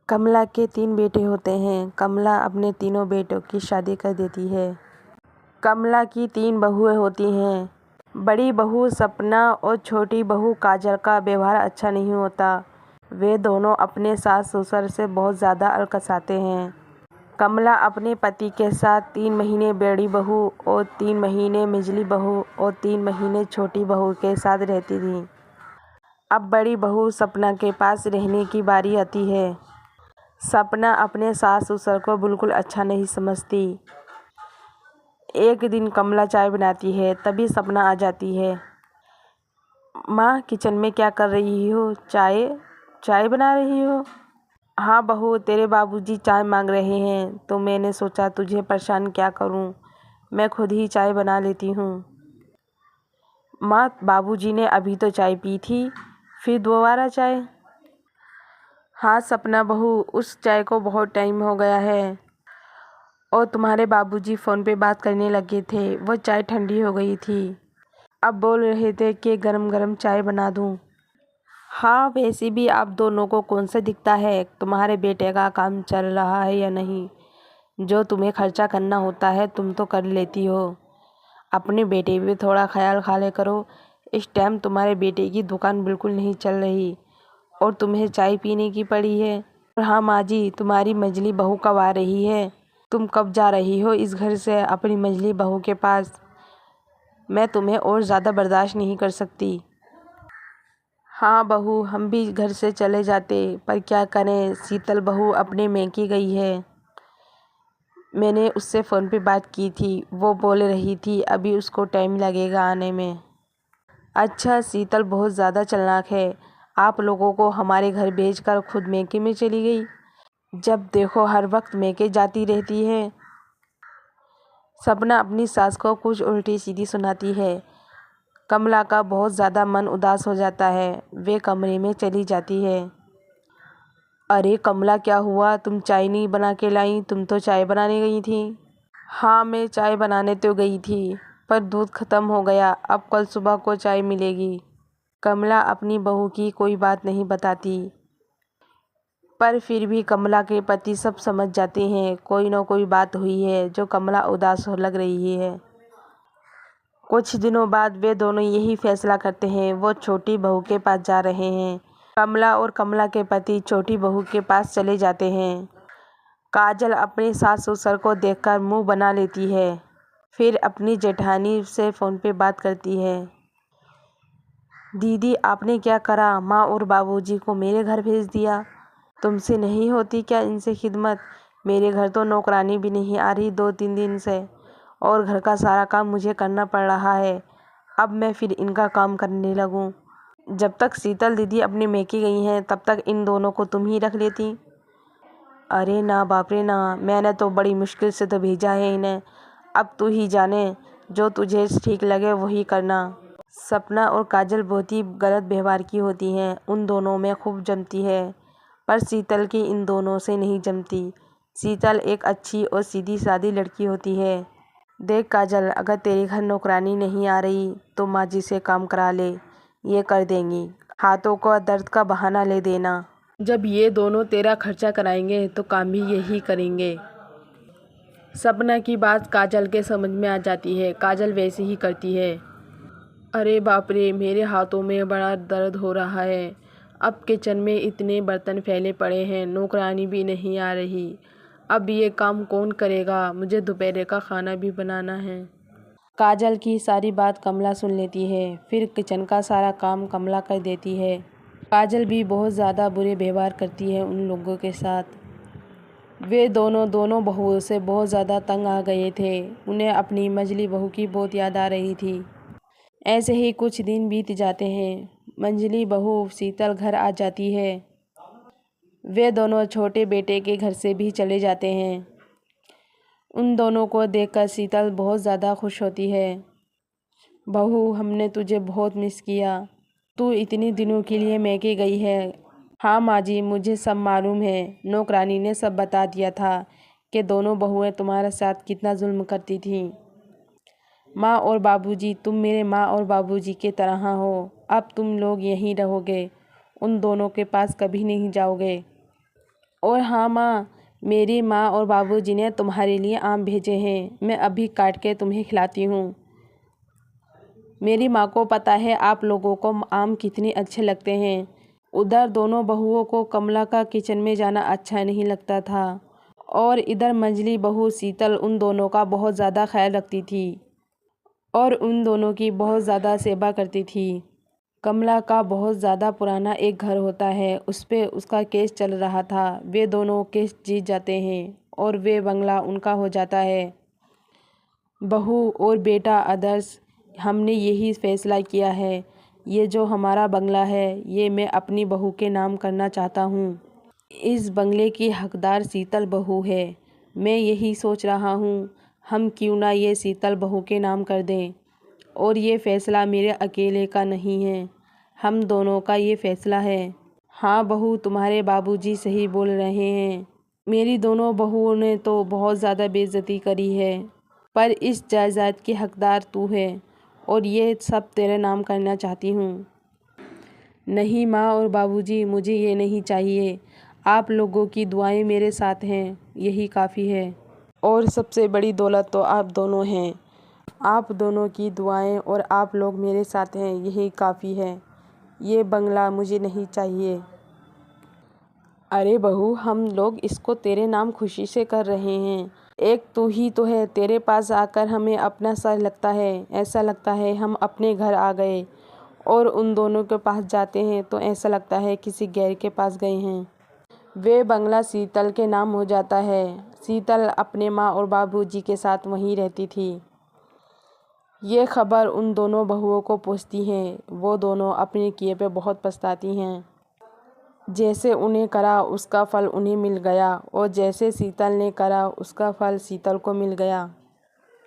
कमला के 3 बेटे होते हैं। कमला अपने तीनों बेटों की शादी कर देती है। कमला की 3 बहुएं होती हैं। बड़ी बहू सपना और छोटी बहू काजल का व्यवहार अच्छा नहीं होता। वे दोनों अपने सास ससुर से बहुत ज़्यादा अलकसाते हैं। कमला अपने पति के साथ 3 महीने बड़ी बहू और 3 महीने मिजली बहू और 3 महीने छोटी बहू के साथ रहती थी। अब बड़ी बहू सपना के पास रहने की बारी आती है। सपना अपने सास ससुर को बिल्कुल अच्छा नहीं समझती। एक दिन कमला चाय बनाती है, तभी सपना आ जाती है। माँ, किचन में क्या कर रही हो? चाय बना रही हो? हाँ बहू, तेरे बाबूजी चाय मांग रहे हैं तो मैंने सोचा तुझे परेशान क्या करूँ, मैं खुद ही चाय बना लेती हूँ। माँ, बाबूजी ने अभी तो चाय पी थी, फिर दोबारा चाय? हाँ सपना बहू, उस चाय को बहुत टाइम हो गया है और तुम्हारे बाबूजी फ़ोन पे बात करने लगे थे, वो चाय ठंडी हो गई थी। अब बोल रहे थे कि गरम गरम चाय बना दूँ। हाँ, वैसे भी आप दोनों को कौन सा दिखता है, तुम्हारे बेटे का काम चल रहा है या नहीं? जो तुम्हें खर्चा करना होता है तुम तो कर लेती हो। अपने बेटे पे थोड़ा ख्याल खाले करो। इस टाइम तुम्हारे बेटे की दुकान बिल्कुल नहीं चल रही और तुम्हें चाय पीने की पड़ी है। और हाँ माँ जी, तुम्हारी मंझली बहू कब आ रही है? तुम कब जा रही हो इस घर से अपनी मंझली बहू के पास? मैं तुम्हें और ज़्यादा बर्दाश्त नहीं कर सकती। हाँ बहू, हम भी घर से चले जाते, पर क्या करें, शीतल बहू अपने मैके गई है। मैंने उससे फ़ोन पे बात की थी, वो बोल रही थी अभी उसको टाइम लगेगा आने में। अच्छा, शीतल बहुत ज़्यादा चालाक है, आप लोगों को हमारे घर भेजकर खुद मैके में चली गई। जब देखो हर वक्त मैके जाती रहती है। सपना अपनी सास को कुछ उल्टी सीधी सुनाती है। कमला का बहुत ज़्यादा मन उदास हो जाता है, वे कमरे में चली जाती है। अरे कमला, क्या हुआ? तुम चाय नहीं बना के लाई, तुम तो चाय बनाने गई थी। हाँ, मैं चाय बनाने तो गई थी, पर दूध ख़त्म हो गया, अब कल सुबह को चाय मिलेगी। कमला अपनी बहू की कोई बात नहीं बताती, पर फिर भी कमला के पति सब समझ जाते हैं, कोई ना कोई बात हुई है जो कमला उदास हो लग रही है। कुछ दिनों बाद वे दोनों यही फैसला करते हैं, वो छोटी बहू के पास जा रहे हैं। कमला और कमला के पति छोटी बहू के पास चले जाते हैं। काजल अपने सास ससुर को देखकर मुंह बना लेती है, फिर अपनी जेठानी से फ़ोन पे बात करती है। दीदी, आपने क्या करा? माँ और बाबूजी को मेरे घर भेज दिया। तुमसे नहीं होती क्या इनसे खिदमत? मेरे घर तो नौकरानी भी नहीं आ रही 2-3 दिन से, और घर का सारा काम मुझे करना पड़ रहा है। अब मैं फिर इनका काम करने लगूं। जब तक शीतल दीदी अपने मैके गई हैं तब तक इन दोनों को तुम ही रख लेती। अरे ना बाप रे ना, मैंने तो बड़ी मुश्किल से तो भेजा है इन्हें। अब तू ही जाने, जो तुझे ठीक लगे वही करना। सपना और काजल बहुत ही गलत व्यवहार की होती हैं, उन दोनों में खूब जमती है, पर शीतल की इन दोनों से नहीं जमती। शीतल एक अच्छी और सीधी सादी लड़की होती है। देख काजल, अगर तेरे घर नौकरानी नहीं आ रही तो माँ जी से काम करा ले, ये कर देंगी। हाथों को दर्द का बहाना ले देना। जब ये दोनों तेरा खर्चा कराएंगे तो काम भी यही करेंगे। सपना की बात काजल के समझ में आ जाती है, काजल वैसे ही करती है। अरे बाप रे, मेरे हाथों में बड़ा दर्द हो रहा है। अब किचन में इतने बर्तन फैले पड़े हैं, नौकरानी भी नहीं आ रही। अब ये काम कौन करेगा? मुझे दोपहर का खाना भी बनाना है। काजल की सारी बात कमला सुन लेती है, फिर किचन का सारा काम कमला कर देती है। काजल भी बहुत ज़्यादा बुरे व्यवहार करती है उन लोगों के साथ। वे दोनों बहुओं से बहुत ज़्यादा तंग आ गए थे, उन्हें अपनी मंझली बहू की बहुत याद आ रही थी। ऐसे ही कुछ दिन बीत जाते हैं। मंझली बहू शीतल घर आ जाती है। वे दोनों छोटे बेटे के घर से भी चले जाते हैं। उन दोनों को देखकर शीतल बहुत ज़्यादा खुश होती है। बहू, हमने तुझे बहुत मिस किया, तू इतने दिनों के लिए मैके गई है। हाँ माँ जी, मुझे सब मालूम है, नौकरानी ने सब बता दिया था कि दोनों बहुएं तुम्हारे साथ कितना जुल्म करती थीं। माँ और बाबूजी, तुम मेरे माँ और बाबूजी के तरह हो। अब तुम लोग यहीं रहोगे, उन दोनों के पास कभी नहीं जाओगे। और हाँ माँ, मेरी माँ और बाबूजी ने तुम्हारे लिए आम भेजे हैं, मैं अभी काट के तुम्हें खिलाती हूँ। मेरी माँ को पता है आप लोगों को आम कितने अच्छे लगते हैं। उधर दोनों बहुओं को कमला का किचन में जाना अच्छा नहीं लगता था और इधर मंझली बहू शीतल उन दोनों का बहुत ज़्यादा ख्याल रखती थी और उन दोनों की बहुत ज़्यादा सेवा करती थी। कमला का बहुत ज़्यादा पुराना एक घर होता है, उस पे उसका केस चल रहा था। वे दोनों केस जीत जाते हैं और वे बंगला उनका हो जाता है। बहू और बेटा आदर्श, हमने यही फैसला किया है, ये जो हमारा बंगला है ये मैं अपनी बहू के नाम करना चाहता हूँ। इस बंगले की हकदार शीतल बहू है। मैं यही सोच रहा हूँ, हम क्यों ना ये शीतल बहू के नाम कर दें। और ये फैसला मेरे अकेले का नहीं है, हम दोनों का ये फैसला है। हाँ बहू, तुम्हारे बाबूजी सही बोल रहे हैं। मेरी दोनों बहुओं ने तो बहुत ज़्यादा बेइज्जती करी है, पर इस जायदाद की हकदार तू है और ये सब तेरे नाम करना चाहती हूँ। नहीं माँ और बाबूजी, मुझे ये नहीं चाहिए। आप लोगों की दुआएं मेरे साथ हैं, यही काफ़ी है। और सबसे बड़ी दौलत तो आप दोनों हैं। आप दोनों की दुआएं और आप लोग मेरे साथ हैं, यही काफ़ी है। ये बंगला मुझे नहीं चाहिए। अरे बहू, हम लोग इसको तेरे नाम खुशी से कर रहे हैं। एक तू ही तो है, तेरे पास आकर हमें अपना सा लगता है, ऐसा लगता है हम अपने घर आ गए। और उन दोनों के पास जाते हैं तो ऐसा लगता है किसी गैर के पास गए हैं। वे बंगला शीतल के नाम हो जाता है। शीतल अपने माँ और बाबूजी के साथ वहीं रहती थी। ये खबर उन दोनों बहुओं को पहुँचती है। वो दोनों अपने किए पे बहुत पछताती हैं। जैसे उन्हें करा उसका फल उन्हें मिल गया और जैसे शीतल ने करा उसका फल शीतल को मिल गया।